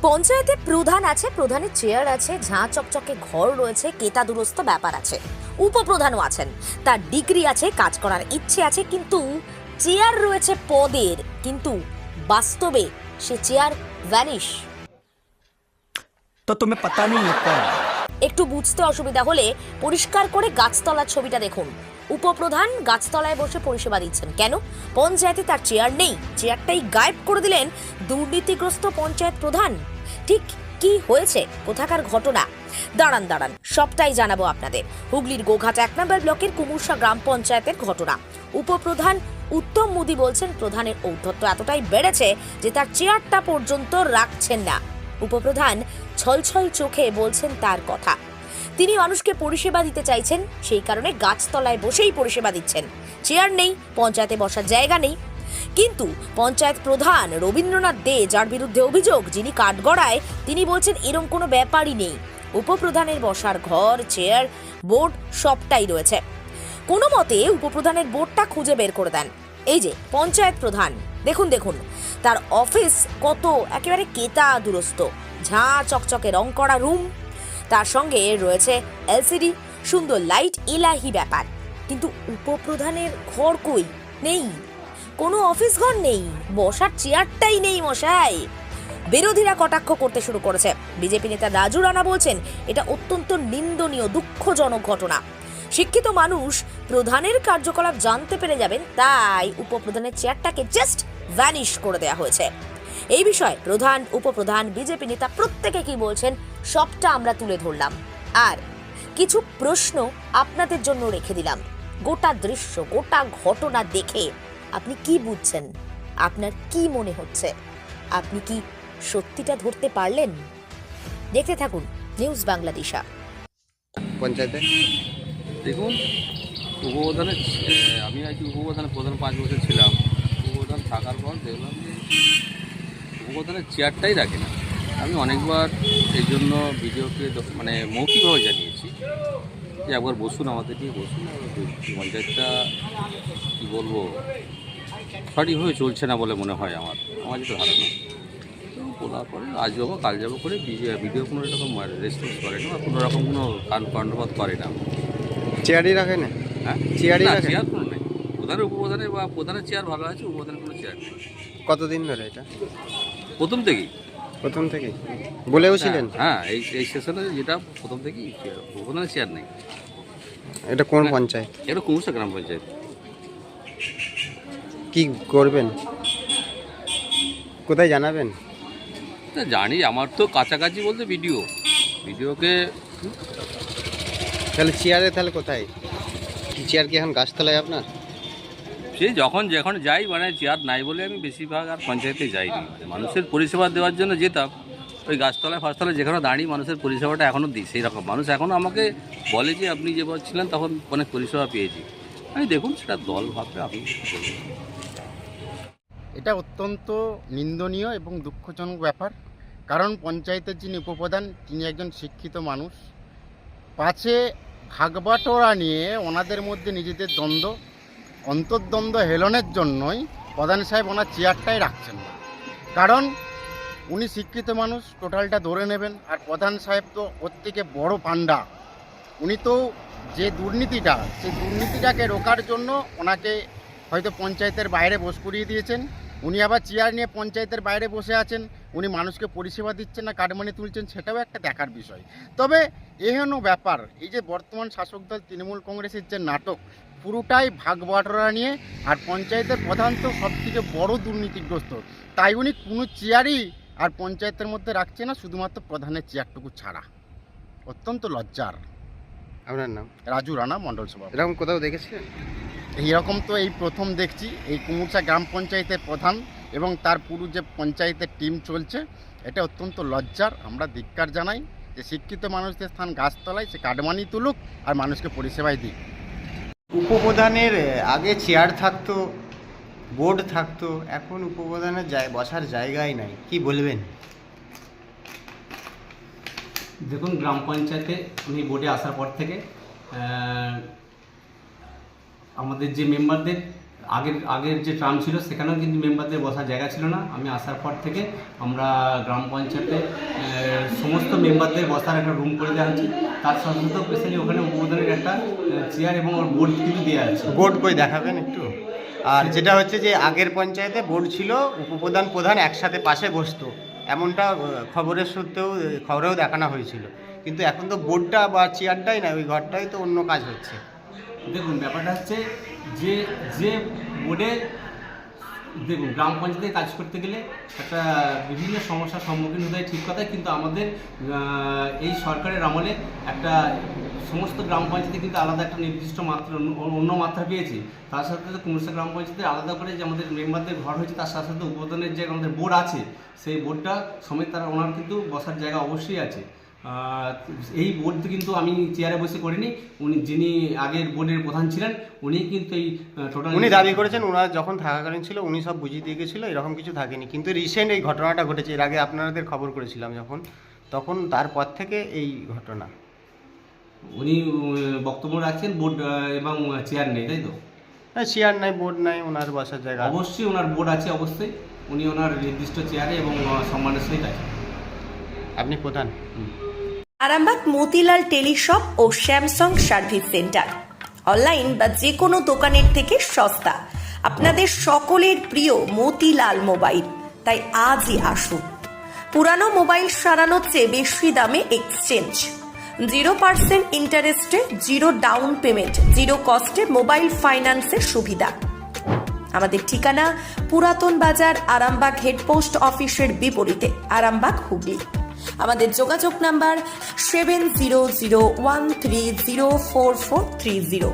পঞ্চায়েতে প্রধান আছে, প্রধানের চেয়ার আছে, ঝাঁ চকচকে ঘর রয়েছে, কেতাদুরস্ত ব্যাপার আছে। উপপ্রধানও আছেন, তার ডিগ্রি আছে, কাজ করার ইচ্ছে আছে, কিন্তু চেয়ার রয়েছে পদের, কিন্তু বাস্তবে সে চেয়ার ভ্যানিশ। तो तुम्हें पता नहीं है कौन? একটু বুঝতে অসুবিধা হলে পরিষ্কার করে গাছতলার ছবিটা দেখুন। উপপ্রধান গাছতলায় বসে পরিষেবা দিচ্ছেন। কেন? পঞ্চায়েতে তার চেয়ার নেই, চেয়ারটাই গায়েব করে দিলেন দুর্নীতিগ্রস্ত পঞ্চায়েত প্রধান। ঠিক কি হয়েছে, কোথাকার ঘটনা? দাঁড়ান সবটাই জানাবো আপনাদের। হুগলির গোঘাট 1 নম্বর ব্লকের কুমুরসা গ্রাম পঞ্চায়েতের ঘটনা। উপপ্রধান উত্তম মোদী বলছেন প্রধানের ঔদ্ধত্য এতটাই বেড়েছে যে তার চেয়ারটা পর্যন্ত রাখছেন না। উপপ্রধান ছলছল চোখে বলছেন তার কথা। তিনি মানুষকে পরিষেবা দিতে চাইছেন, সেই কারণে গাছতলায় বসেই পরিষেবা দিচ্ছেন। চেয়ার নেই, পঞ্চায়েতে বসার জায়গা নেই। কিন্তু পঞ্চায়েত প্রধান রবীন্দ্রনাথ দে, যার বিরুদ্ধে অভিযোগ, যিনি কাঠগড়ায়, তিনি বলছেন এরকম কোনো ব্যাপারই নেই। উপপ্রধানের বসার ঘর, চেয়ার, বোর্ড সবটাই রয়েছে। কোনো মতে উপপ্রধানের বোর্ডটা খুঁজে বের করে দেন। এই যে পঞ্চায়েত প্রধান, দেখুন তার অফিস কত একেবারে কেতা দুরস্ত, ঝাঁ চকচকে রং করা রুম, তার সঙ্গে রয়েছে এলসিডি, সুন্দর লাইট, এলাহি ব্যাপার। কিন্তু উপপ্রধানের ঘর কই? নেই, কোনো অফিস ঘর নেই, বসার চেয়ারটাই নেই মশাই। বিরোধীরা কটাক্ষ করতে শুরু করেছে। বিজেপি নেতা রাজু রানা বলছেন এটা অত্যন্ত নিন্দনীয়, দুঃখজনক ঘটনা। শিক্ষিত মানুষ প্রধানের কার্যকলাপ জানতে পেরে যাবেন, তাই উপপ্রধানের চেয়ারটাকে জাস্ট ভ্যানিশ করে দেওয়া হয়েছে। এই বিষয়ে প্রধান, উপপ্রধান, বিজেপি নেতা প্রত্যেকে কি বলছেন সবটা আমরা তুলে ধরলাম, আর কিছু প্রশ্ন আপনাদের জন্য রেখে দিলাম। গোটা দৃশ্য, গোটা ঘটনা দেখে আপনি কি বুঝছেন? আপনার কি মনে হচ্ছে? আপনি কি সত্যিটা ধরতে পারলেন? দেখতে থাকুন নিউজ বাংলাদেশা। পঞ্চায়েতে দেখুন, উপপ্রধানের আমি আজকে উপপ্রধানের প্রধান 5 বছর ছিলাম। উপপ্রধান থাকার পর দেখলাম যে উপপ্রধানের চেয়ারটাই রাখে না। আমি অনেকবার এই জন্য ভিডিওকে মানে মৌখিকভাবে জানিয়েছি যে একবার বসুন, আমাদের দিয়ে বসুন। পঞ্চায়েতটা কী বলবো, সঠিকভাবে চলছে না বলে মনে হয় আমার যেটা ধারণা। বলার পরে আজ যাবো কাল যাবো করে ভিডিও কোনো রকম রেসপন্স করে না, বা কোনো রকম কোনো কর্ণপাত করে না। চেয়ারই রাখে না? হ্যাঁ, চেয়ারই রাখে? চেয়ার কোনো নেই। প্রধানের, উপপ্রধানের বা প্রধানের চেয়ার ভালো আছে, উপপ্রধানের কোনো চেয়ার নেই। কতদিন ধরে এটা? প্রথম থেকেই বলেও ছিলেন? হ্যাঁ, এই সেশনে যেটা প্রথম থেকেই উপপ্রধানের চেয়ার নেই। এটা কোন পঞ্চায়েত? এটা কুমুরসা গ্রাম পঞ্চায়েত। কি করবেন, কোথায় জানাবেন? তা জানি, আমার তো কাছাকাছি বলতে ভিডিওকে তাহলে তাহলে কোথায়? চেয়ার কি এখন গাছতলায় আপনার? সেই যখন যাই, মানে চেয়ার নাই বলে আমি বেশিরভাগ আর পঞ্চায়েতে যাইনি। মানুষের পরিষেবা দেওয়ার জন্য যেতাম, ওই গাছতলায় ফাছতলায় যেখানে দাঁড়িয়ে মানুষের পরিষেবাটা এখনও দিই। সেই রকম মানুষ এখনও আমাকে বলে যে আপনি যে ছিলেন তখন অনেক পরিষেবা পেয়েছি। আমি দেখুন সেটা দল ভাববে, আমি বলবো। এটা অত্যন্ত নিন্দনীয় এবং দুঃখজনক ব্যাপার। কারণ পঞ্চায়েতের যিনি উপপ্রধান, তিনি একজন শিক্ষিত মানুষ। পাছে ভাগবাটোয়ারা নিয়ে ওনাদের মধ্যে নিজেদের অন্তর্দ্বন্দ্ব হেলনের জন্যই প্রধান সাহেব ওনার চেয়ারটাই রাখছেন না। কারণ উনি শিক্ষিত মানুষ, টোটালটা ধরে নেবেন। আর প্রধান সাহেব তো ওর থেকে বড় পান্ডা। উনি তো যে সেই দুর্নীতিটাকে রোকার জন্য ওনাকে হয়তো পঞ্চায়েতের বাইরে বস করিয়ে দিয়েছেন। উনি আবার চেয়ার নিয়ে পঞ্চায়েতের বাইরে বসে আছেন। উনি মানুষকে পরিষেবা দিচ্ছেন না, কাটমানি তুলছেন, সেটাও একটা দেখার বিষয়। তবে এহেন ব্যাপার, এই যে বর্তমান শাসক দল তৃণমূল কংগ্রেসের যে নাটক, পুরোটাই ভাগবাটোয়ারা নিয়ে। আর পঞ্চায়েতের প্রধান তো সবথেকে বড় দুর্নীতিগ্রস্ত, তাই উনি কোনো চেয়ারই আর পঞ্চায়েতের মধ্যে রাখছে না, শুধুমাত্র প্রধানের চেয়ারটুকু ছাড়া। অত্যন্ত লজ্জার। আপনার নাম? রাজু রানা, মণ্ডল সভাপতি। এরকম কোথাও দেখেছিলেন? এইরকম তো এই প্রথম দেখছি। এই কুমুরসা গ্রাম পঞ্চায়েতের প্রধান এবং তার পুরো যে পঞ্চায়েতের টিম চলছে, এটা অত্যন্ত লজ্জার। আমরা ধিক্কার জানাই যে শিক্ষিত মানুষদের স্থান গাছতলায়, সে কাটমানি তুলুক আর মানুষকে পরিষেবাই দিক। উপপ্রধানের আগে চেয়ার থাকতো, বোর্ড থাকতো, এখন উপপ্রধানের বসার জায়গাই নাই, কি বলবেন? দেখুন, গ্রাম পঞ্চায়েতে আমি বোর্ডে আসার পর থেকে আমাদের যে মেম্বারদের আগের যে ট্রাম ছিল সেখানেও কিন্তু মেম্বারদের বসার জায়গা ছিল না। আমি আসার পর থেকে আমরা গ্রাম পঞ্চায়েতে সমস্ত মেম্বারদের বসার একটা রুম করে দেওয়া হচ্ছে। তার সাথে সাথে স্পেশালি ওখানে উদ্বোধনের একটা চেয়ার এবং ওর বোর্ড কিন্তু দেওয়া আছে। বোর্ড কই দেখাবেন একটু? আর যেটা হচ্ছে যে আগের পঞ্চায়েতে বোর্ড ছিল, উপপ্রধান প্রধান একসাথে পাশে বসতো, এমনটা খবরেও দেখানো হয়েছিল। কিন্তু এখন তো বোর্ডটা বা চেয়ারটাই না, ওই ঘরটাই তো অন্য কাজ হচ্ছে। দেখুন ব্যাপারটা হচ্ছে যে বোর্ডে দেখুন গ্রাম পঞ্চায়েতে কাজ করতে গেলে একটা বিভিন্ন সমস্যার সম্মুখীন হতে হয়, ঠিক কথাই। কিন্তু আমাদের এই সরকারের আমলে একটা সমস্ত গ্রাম পঞ্চায়েতে কিন্তু আলাদা একটা নির্দিষ্ট মাত্রা, অন্য মাত্রা পেয়েছে। তার সাথে সাথে কুমিরসা গ্রাম পঞ্চায়েতে আলাদা করে যে আমাদের মেম্বারদের ঘর হয়েছে, তার সাথে সাথে উপপ্রধানের যে আমাদের বোর্ড আছে সেই বোর্ডটা সমেত ওনার কিন্তু বসার জায়গা অবশ্যই আছে। এই বোর্ড কিন্তু আমি চেয়ারে বসে করিনি, যিনি আগের বোর্ডের প্রধান ছিলেন উনি কিন্তু এই টোটাল উনি দাবি করেছেন ওনার যখন থাকাকালীন ছিল উনি সব বুঝিয়ে দিয়ে গেছিলো, এরকম কিছু থাকেনি। কিন্তু রিসেন্ট এই ঘটনাটা ঘটেছে, এর আগে আপনাদের খবর করেছিলাম তখন তারপর থেকে এই ঘটনা। উনি বক্তব্য রাখছেন বোর্ড এবং চেয়ার নেই, তাই তো? চেয়ার নাই, বোর্ড নাই, ওনার বসার জায়গা অবশ্যই ওনার বোর্ড আছে, অবশ্যই উনি ওনার নির্দিষ্ট চেয়ারে এবং সম্মানের সহিত আছেন। আপনি প্রধান। আরামবাগ মতিলাল টেলিশপ ও স্যামসাং সার্ভিস সেন্টার, অনলাইন বা যে কোনো দোকানের থেকে সস্তা। আপনাদের সকলের প্রিয় মতিলাল মোবাইল, তাই আজই আসুন। পুরানো মোবাইল সারানোর চেয়ে বেশি দামে এক্সচেঞ্জ, 0% ইন্টারেস্টে, 0 ডাউন পেমেন্ট, 0 কস্টে মোবাইল ফাইন্যান্সের সুবিধা। আমাদের ঠিকানা পুরাতন বাজার, আরামবাগ হেডপোস্ট অফিসের বিপরীতে, আরামবাগ, হুগলি। আমাদের যোগাযোগ নাম্বার 7001304430।